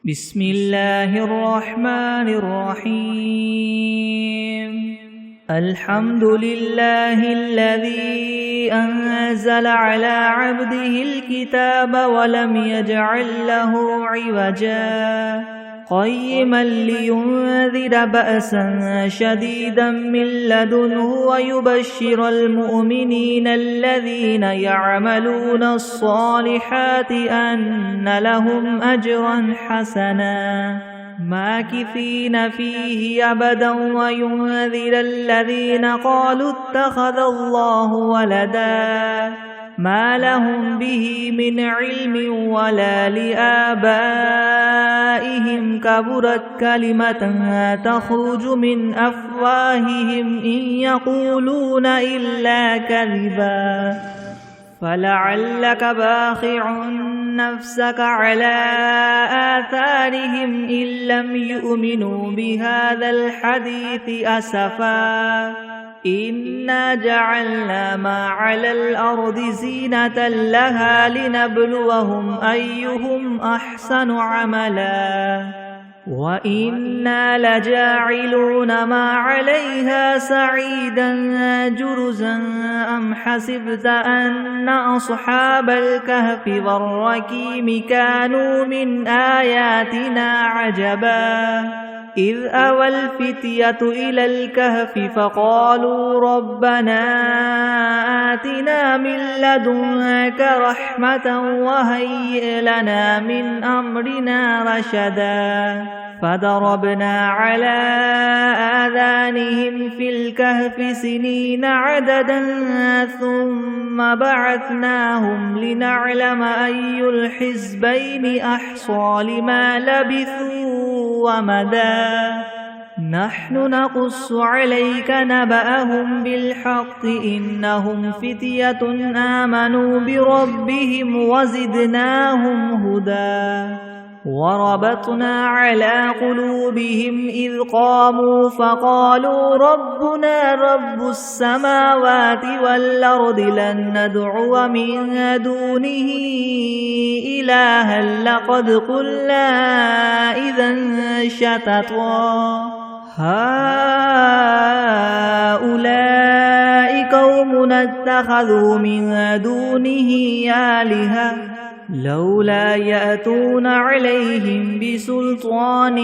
بسم الله الرحمن الرحيم الحمد لله الذي أنزل على عبده الكتاب ولم يجعل له عوجا قيما لينذر بأسا شديدا من لدنه ويبشر المؤمنين الذين يعملون الصالحات أن لهم أجرا حسنا ماكثين فيه أبدا وينذر الذين قالوا اتخذ الله ولدا ما لهم به من علم ولا لآبائهم كبرت كلمة تخرج من أفواههم إن يقولون إلا كذبا فلعلك باخع نفسك على آثارهم إن لم يؤمنوا بهذا الحديث أسفا إنا جعلنا ما على الأرض زينة لها لنبلوهم أيهم أحسن عملا وإنا لجاعلون ما عليها سعيدا جرزا أم حسبت أن أصحاب الكهف والرقيم كانوا من آياتنا عجبا إذ أوى الفتية إلى الكهف فقالوا ربنا آتنا من لدنك رحمة وهيئ لنا من أمرنا رشدا فضربنا على آذانهم في الكهف سنين عددا ثم بعثناهم لنعلم أي الحزبين أحصى لما لبثوا ومدى نحن نقص عليك نبأهم بالحق إنهم فتية آمنوا بربهم وزدناهم هدى وربطنا على قلوبهم إذ قاموا فقالوا ربنا رب السماوات والأرض لن ندعو من دونه إلها لقد قلنا إذا شططا هؤلاء قومنا اتخذوا من دونه آلهة لولا يأتون عليهم بسلطان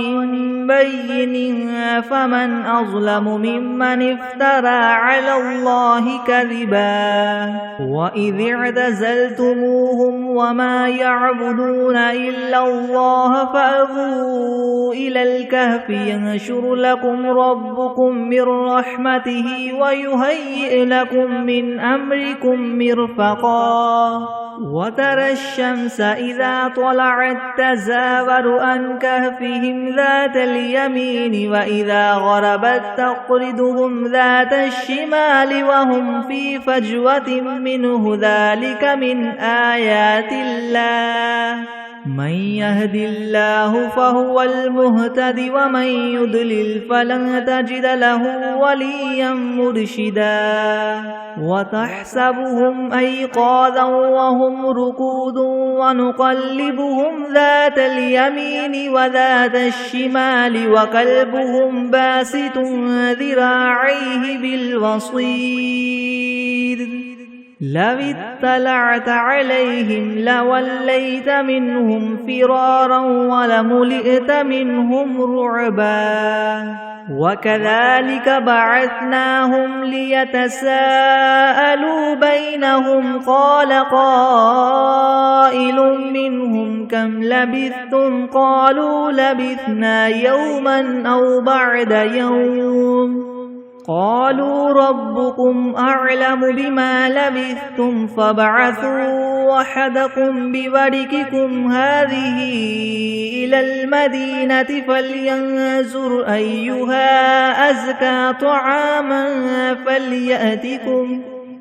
بين فمن أظلم ممن افترى على الله كذبا وإذ اعتزلتموهم وما يعبدون إلا الله فأووا إلى الكهف ينشر لكم ربكم من رحمته ويهيئ لكم من أمركم مرفقا وترى الشمس إذا طلعت تزاور عن كهفهم ذات اليمين وإذا غربت تقرضهم ذات الشمال وهم في فجوة منه ذلك من آيات الله من يهد الله فهو المهتد ومن يضلل فلن تجد له وليا مرشدا وتحسبهم أيقاظا وهم ركود ونقلبهم ذات اليمين وذات الشمال وكلبهم باسط ذراعيه بالوصيد لو اطلعت عليهم لوليت منهم فرارا ولملئت منهم رعبا وكذلك بعثناهم ليتساءلوا بينهم قال قائل منهم كم لبثتم قالوا لبثنا يوما أو بعد يوم قالوا ربكم أعلم بما لبثتم فابعثوا أحدكم بورقكم هذه إلى المدينة فلينظر أيها أزكى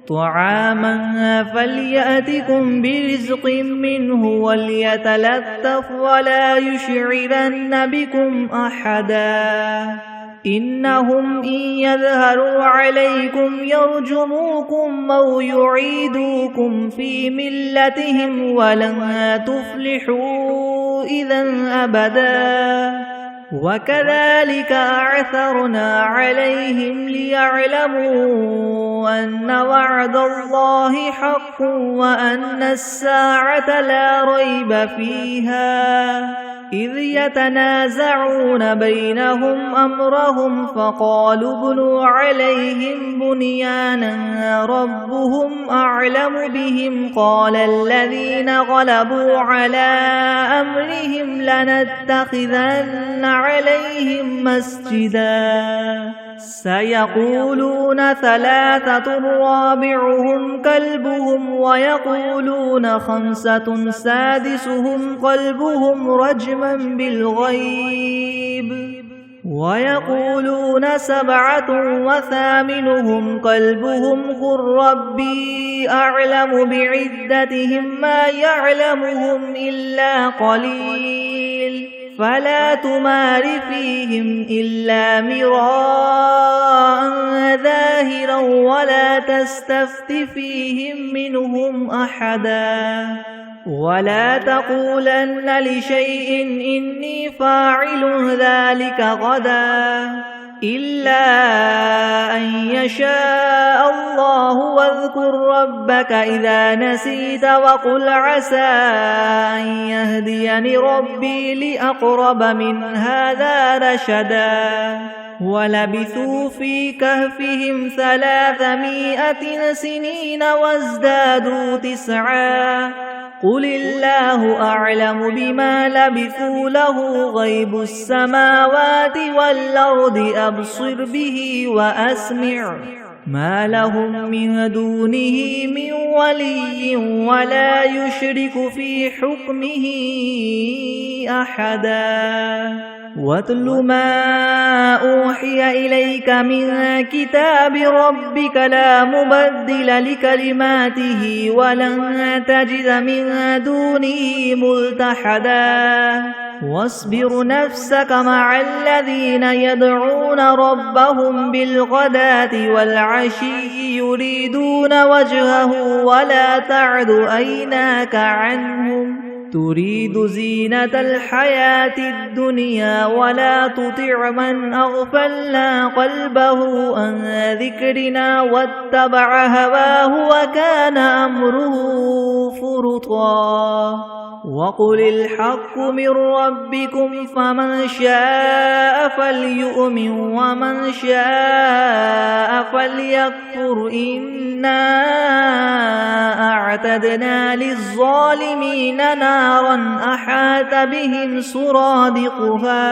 طعاما فليأتكم برزق منه وليتلطف ولا يشعرن بكم أحدا إنهم إن يظهروا عليكم يرجموكم أو يعيدوكم في ملتهم ولن تفلحوا إذا أبدا وكذلك أعثرنا عليهم ليعلموا أن وعد الله حق وأن الساعة لا ريب فيها إذ يتنازعون بينهم أمرهم فقالوا ابنوا عليهم بنيانا ربهم أعلم بهم قال الذين غلبوا على أمرهم لنتخذن عليهم مسجدا سيقولون ثلاثة رابعهم كلبهم ويقولون خمسة سادسهم كلبهم رجما بالغيب ويقولون سبعة وثامنهم كلبهم قل ربي أعلم بعدتهم ما يعلمهم إلا قليل فلا تمار فيهم إلا مراء ظاهرا ولا تستفت فيهم منهم أحدا ولا تقولن لشيء إني فاعل ذلك غدا إلا أن يشاء الله واذكر ربك إذا نسيت وقل عسى أن يهديني ربي لأقرب من هذا رشدا ولبثوا في كهفهم 300 سنين وازدادوا 9 قل الله أعلم بما لبثوا له غيب السماوات والأرض أبصر به وأسمع ما لهم من دونه من ولي ولا يشرك في حكمه أحدا واتل ما أوحي إليك من كتاب ربك لا مبدل لكلماته ولن تجد من دونه ملتحدا واصبر نفسك مع الذين يدعون ربهم بالغداة والعشي يريدون وجهه ولا تعد عيناك عنهم تريد زينة الحياة الدنيا ولا تطع من أغفلنا قلبه عن ذكرنا واتبع هواه وكان أمره فرطا وقل الحق من ربكم فمن شاء فليؤمن ومن شاء فليكفر إنا أعتدنا للظالمين نارا أحاط بهم سرادقها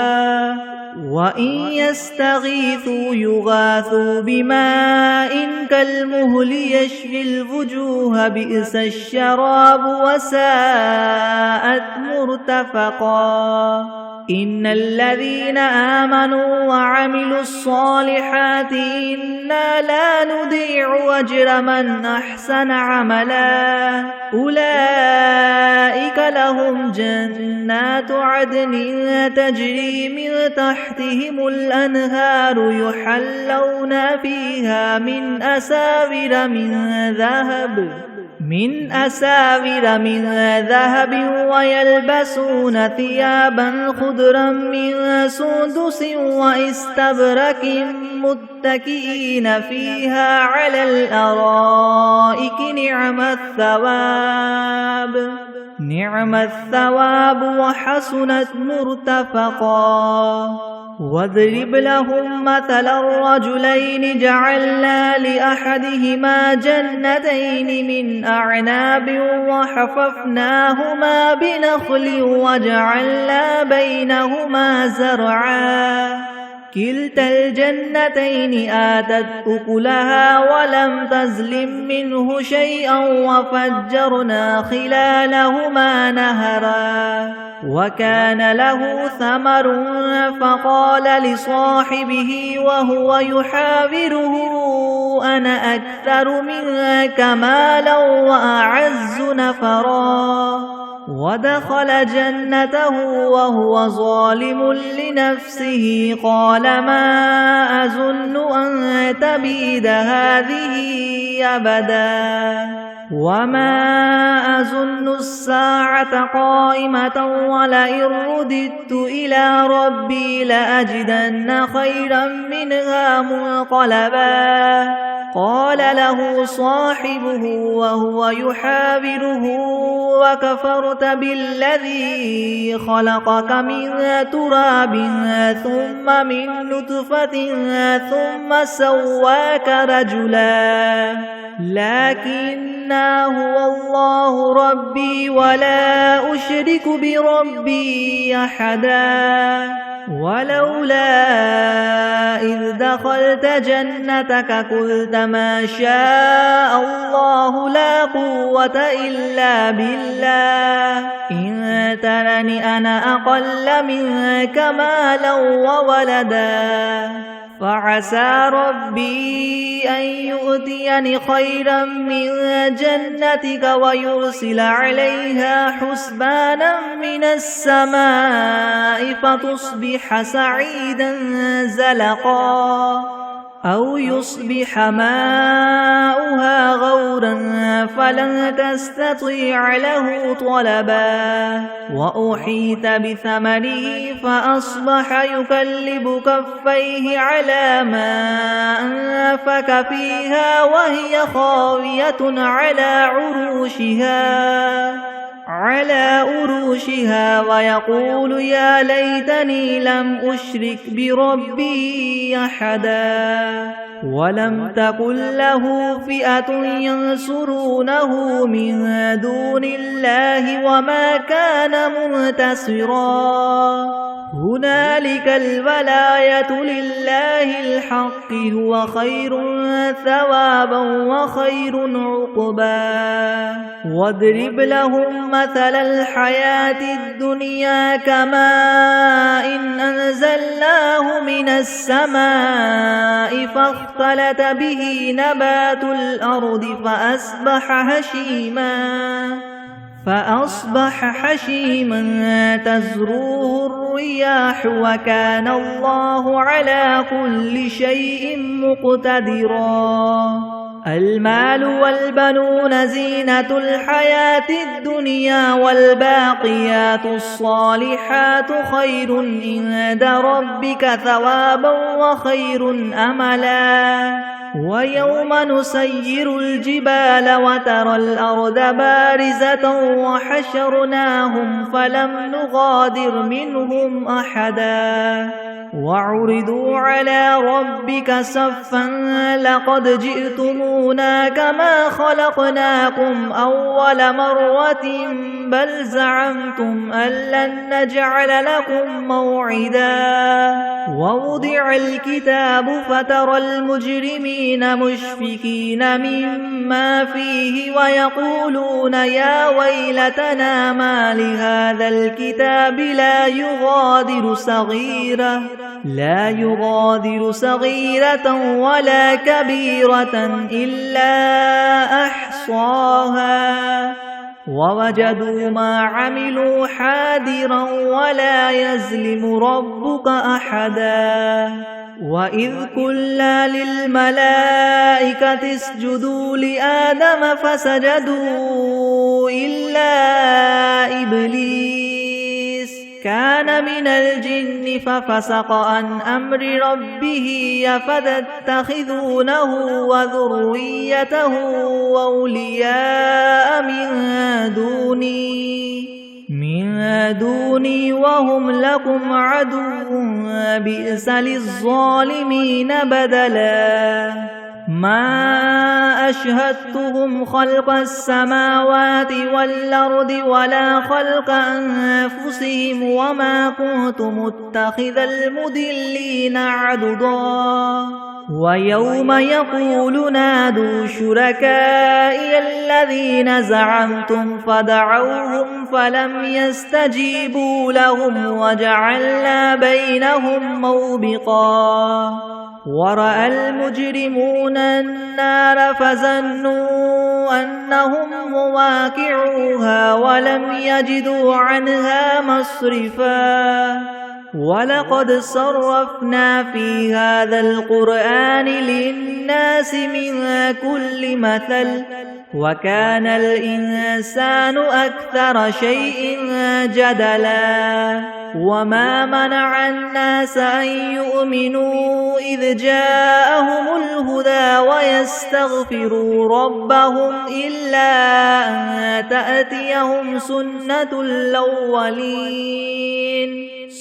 وإن يستغيثوا يغاثوا بماء كالمهل يشفي الوجوه بئس الشراب وساءت مرتفقا إن الذين آمنوا وعملوا الصالحات إنا لا نضيع أجر من أحسن عملا أولئك لهم جنات عدن تجري من تحتهم الأنهار يحلون فيها من أساور من ذهب ويلبسون ثيابا خضرا من سندس واستبرق متكئين فيها على الأرائك نعم الثواب وحسنت مرتفقا واضرب لهم مثل الرجلين جعلنا لأحدهما جنتين من أعناب وحففناهما بنخل وجعلنا بينهما زرعا كلتا الجنتين آتت أكلها ولم تظلم منه شيئا وفجرنا خلالهما نهرا وكان له ثمر فقال لصاحبه وهو يحاوره أنا أكثر منك مالا وأعز نفرا ودخل جنته وهو ظالم لنفسه قال ما أظن أن تبيد هذه أبدا وما أظن الساعة قائمة ولئن رددت إلى ربي لأجدن خيرا منها منقلبا قال له صاحبه وهو يحاوره وكفرت بالذي خلقك من تراب ثم من نطفة ثم سواك رجلا لكن هو الله ربي ولا أشرك بربي أحدا ولولا إذ دخلت جنتك قلت ما شاء الله لا قوة إلا بالله إن ترني أنا أقل منك مالا وولدا فعسى ربي أن يؤتيني خيرا من جنتك ويرسل عليها حسبانا من السماء فتصبح سعيدا زلقا أو يصبح ماؤها غورا فلن تستطيع له طلبا وأحيط بثمره فأصبح يكلب كفيه على ما أنفق فيها وهي خاوية على عروشها ويقول يا ليتني لم أشرك بربي أحدا ولم تكن له فئة ينصرونه من دون الله وما كان منتصرا هنالك الولاية لله الحق هو خير ثوابا وخير عقبا واضرب لهم مثل الحياة الدنيا كماء إن أنزلناه من السماء فاختلط به نبات الأرض فأصبح هشيما تذروه الرياح وكان الله على كل شيء مقتدرا المال والبنون زينة الحياة الدنيا والباقيات الصالحات خير عند ربك ثوابا وخير أملا ويوم نسير الجبال وترى الأرض بارزة وحشرناهم فلم نغادر منهم أحدا وعرضوا على ربك صفا لقد جئتمونا كما خلقناكم أول مرة بل زعمتم أن لن نجعل لكم موعدا ووضع الكتاب فترى المجرمين مشفقين مما فيه ويقولون يا ويلتنا ما لهذا الكتاب لا يغادر صغيرة ولا كبيرة إلا أحصاها ووجدوا ما عملوا حاضرا ولا يظلم ربك أحدا وإذ قلنا للملائكة اسجدوا لآدم فسجدوا إلا إبليس كان من الجن ففسق عن أمر ربه أفتتخذونه وذريته أولياء من دوني وهم لكم عدو بئس للظالمين بدلا ما أشهدتهم خلق السماوات والأرض ولا خلق أنفسهم وما كنت متخذ المضلين عضدا ويوم يقول نادوا شركائي الذين زعمتم فدعوهم فلم يستجيبوا لهم وجعلنا بينهم موبقا ورأى المجرمون النار فظنوا أنهم مواقعوها ولم يجدوا عنها مصرفا ولقد صرفنا في هذا القرآن للناس من كل مثل وكان الإنسان أكثر شيء جدلا وما منع الناس أن يؤمنوا إذ جاءهم الهدى ويستغفروا ربهم إلا أن تأتيهم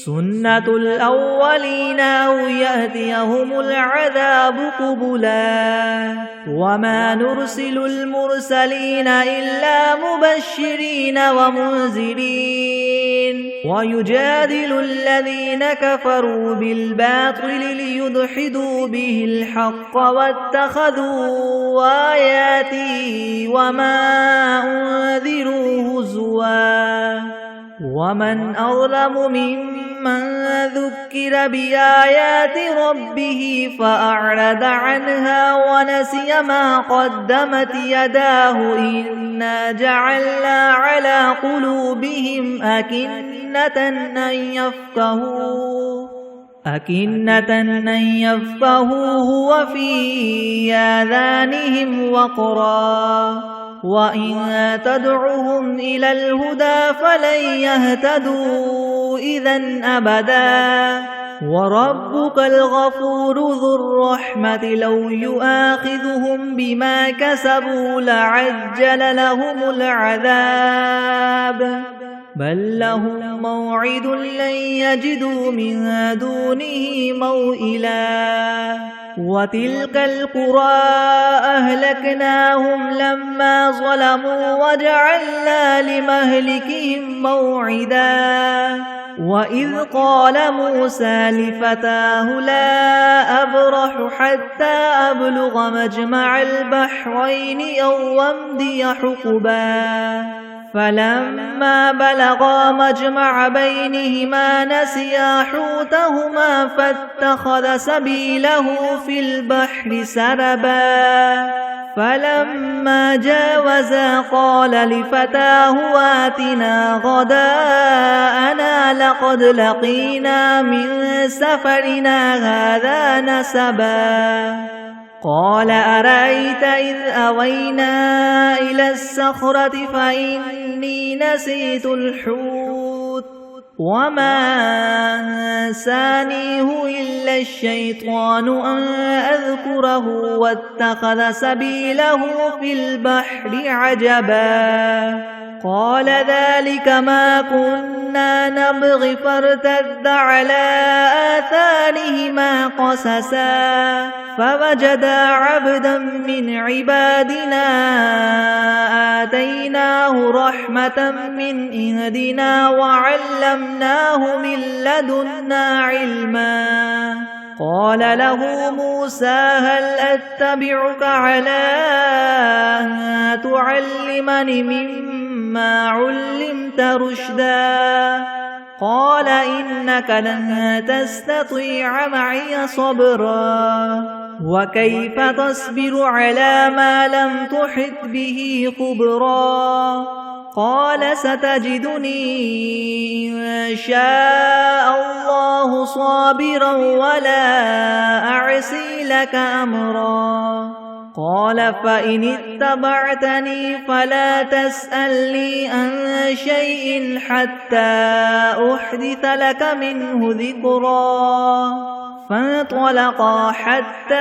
سنة الأولين أو يأتيهم العذاب قبلا وما نرسل المرسلين إلا مبشرين ومنذرين ويجادل الذين كفروا بالباطل ليدحضوا به الحق واتخذوا آياتي وما أنذروا هزوا ومن أظلم ممن ذكر بآيات ربه فأعرض عنها ونسي ما قدمت يداه إنا جعلنا على قلوبهم أكنة أن يفقهوه وفي آذانهم وقرا وإن تدعهم إلى الهدى فلن يهتدوا إذن أبدا وربك الغفور ذو الرحمة لو يؤاخذهم بما كسبوا لعجل لهم العذاب بل لهم موعد لن يجدوا من دونه موئلا وتلك القرى أهلكناهم لما ظلموا وجعلنا لمهلكهم موعدا وإذ قال موسى لفتاه لا أبرح حتى أبلغ مجمع البحرين أو أمضي حقبا فلما بلغا مجمع بينهما نسيا حوتهما فاتخذ سبيله في البحر سربا فلما جاوزا قال لفتاه آتنا غداءنا لقد لقينا من سفرنا هذا نسبا قال أرأيت إذ أوينا إلى الصخرة فإني نسيت الحوت وما أنسانيه إلا الشيطان أن أذكره واتخذ سبيله في البحر عجبا قال ذلك ما كنا نبغي فارتد على آثارهما قصصا فوجدا عبدا من عبادنا آتيناه رحمة من عندنا وعلمناه من لدنا علما قال له موسى هل أتبعك على أن تعلمني مما علمت رشدا قال إنك لن تستطيع معي صبرا وكيف تصبر على ما لم تحط به خبرا قال ستجدني إن شاء الله صابرا ولا أعصي لك أمرا قال فإن اتبعتني فلا تسألني عن شيء حتى أحدث لك منه ذكرا فانطلقا حتى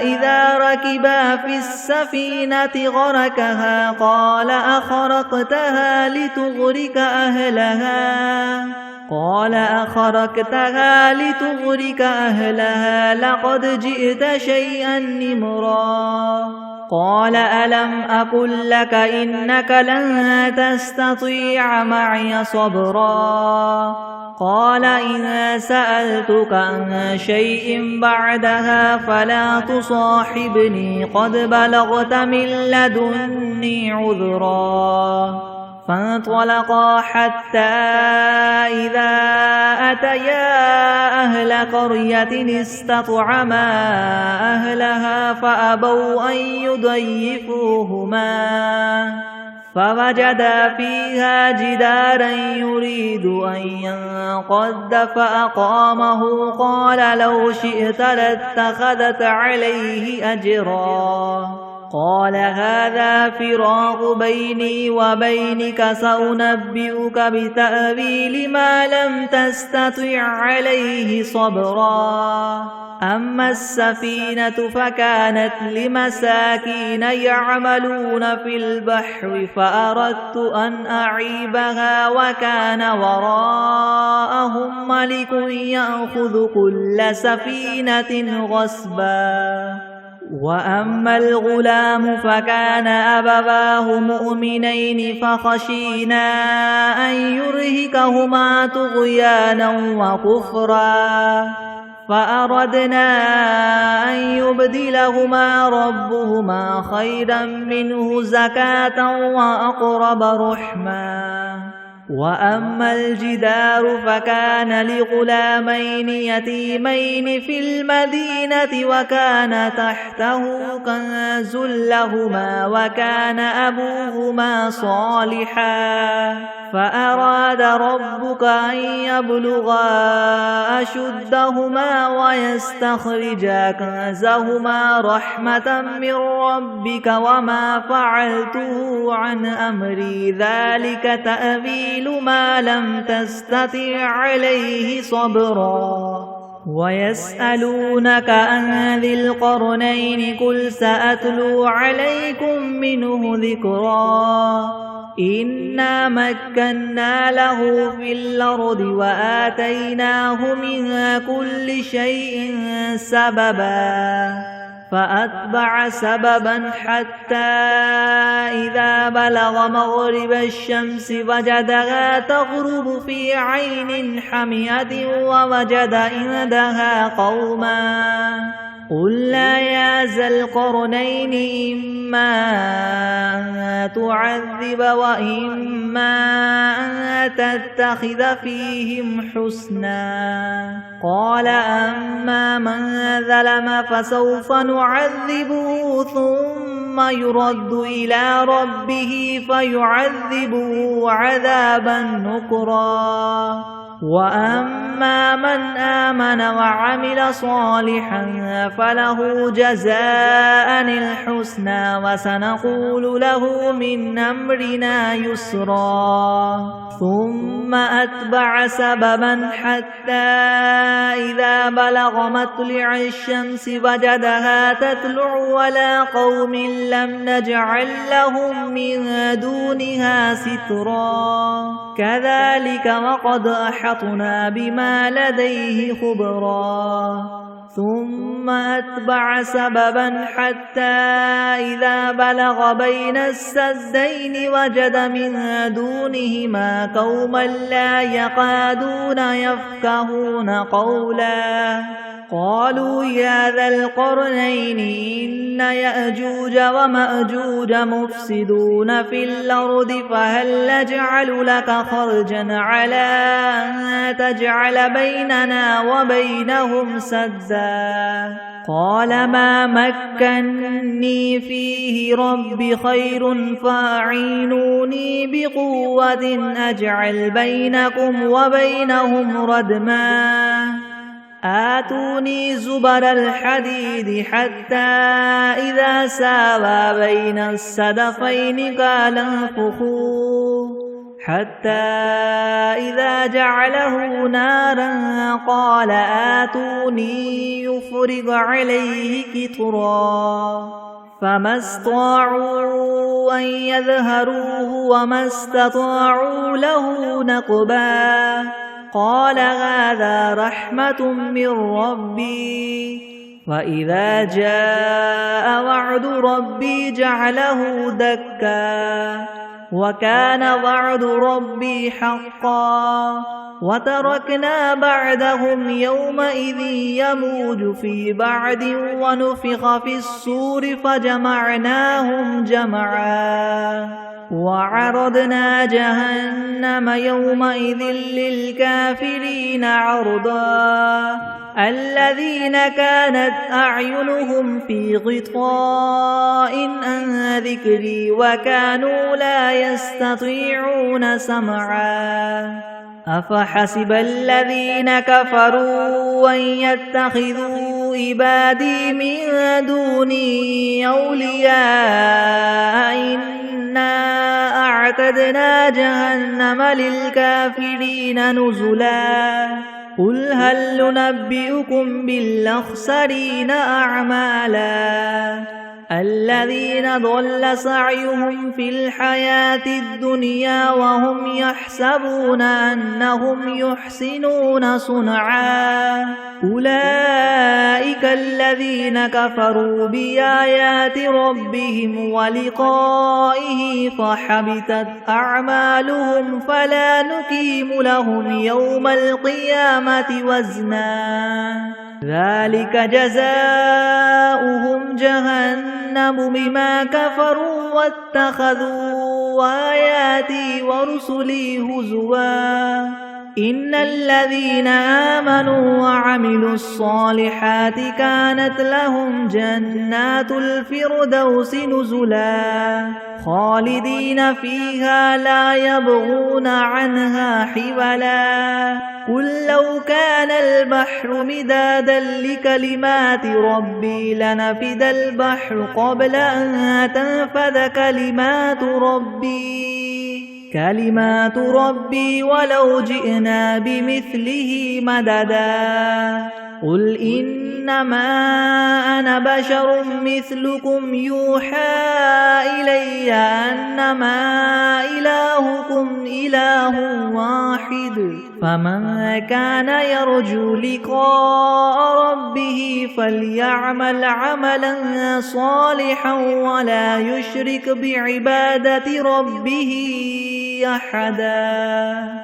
إذا ركبا في السفينة غرقها قال أخرقتها لتغرق أهلها لقد جئت شيئا نمرا قال ألم أقل لك إنك لن تستطيع معي صبرا قال إن سألتك عن شيء بعدها فلا تصاحبني قد بلغت من لدني عذرا فانطلقا حتى إذا أتيا أهل قرية استطعما أهلها فأبوا أن يضيفوهما فوجدا فيها جدارا يريد أن ينقض فأقامه قال لو شئت لاتخذت عليه أجرا قال هذا فراق بيني وبينك سأنبئك بتأويل ما لم تستطع عليه صبرا أما السفينة فكانت لمساكين يعملون في البحر فأردت أن أعيبها وكان وراءهم ملك يأخذ كل سفينة غصبا وأما الغلام فكان أبواه مؤمنين فخشينا أن يرهقهما طغيانا وكفرا فأردنا أن يبدلهما ربهما خيرا منه زكاة وأقرب رحما وأما الجدار فكان لغلامين يتيمين في المدينة وكان تحته كنز لهما وكان أبوهما صالحا فأراد ربك أن يبلغا أشدهما ويستخرجا كنزهما رحمة من ربك وما فعلته عن أمري ذلك تأويل ما لم تستطع عليه صبرا ويسألونك عن ذي القرنين قل سأتلو عليكم منه ذكرا إنا مكنا له في الأرض وآتيناه من كل شيء سببا فأتبع سببا حتى إذا بلغ مغرب الشمس وجدها تغرب في عين حمية ووجد عندها قوما قلنا يا ذا القرنين إما أن تعذب وإما أن تتخذ فيهم حسنا قال أما من ظلم فسوف نعذبه ثم يرد إلى ربه فيعذبه عذابا نكرا وأما من آمن وعمل صالحا فله جزاء الحسنى وسنقول له من أمرنا يسرا ثم أتبع سببا حتى إذا بلغ مطلع الشمس وجدها تطلع على قوم لم نجعل لهم من دونها سترا كذلك وقد أحطنا بما لديه خبرا ثم أتبع سببا حتى إذا بلغ بين السدين وجد من دونهما قوما لا يكادون يفقهون قولا قالوا يا ذا القرنين إن يأجوج ومأجوج مفسدون في الأرض فهل نجعل لك خرجا على أن تجعل بيننا وبينهم سدا قال ما مكني فيه ربي خير فاعينوني بقوة أجعل بينكم وبينهم ردما آتوني زبر الحديد حتى إذا ساوى بين السدفين قال انفخوا حتى إذا جعله نارا قال آتوني يفرغ عليه قطرا فما استطاعوا أن يظهروه وما استطاعوا له نقبا قال هذا رحمة من ربي وإذا جاء وعد ربي جعله دكا وكان وعد ربي حقا وتركنا بعدهم يومئذ يموج في بعد ونفخ في الصور فجمعناهم جمعا وعرضنا جهنم يومئذ للكافرين عرضا الذين كانت أعينهم في غطاء عن ذكري وكانوا لا يستطيعون سمعا أفحسب الذين كفروا أن يتخذوا عبادي من دوني أولياء إنا أعتدنا جهنم للكافرين نزلا قل هل ننبئكم بالأخسرين أعمالا الذين ضل سعيهم في الحياة الدنيا وهم يحسبون أنهم يحسنون صنعا أولئك الذين كفروا بآيات ربهم ولقائه فحبطت أعمالهم فلا نقيم لهم يوم القيامة وزنا ذلك جزاؤهم جهنم بما كفروا واتخذوا آياتي ورسلي هزوا إن الذين آمنوا وعملوا الصالحات كانت لهم جنات الفردوس نزلا خالدين فيها لا يبغون عنها حولا قل لو كان البحر مدادا لكلمات ربي لنفد البحر قبل أن تنفذ كلمات ربي ولو جئنا بمثله مددا قل إنما أنا بشر مثلكم يوحى إلي أنما إلهكم إله واحد فمن كان يرجو لقاء ربه فليعمل عملا صالحا ولا يشرك بعبادة ربه أحدا.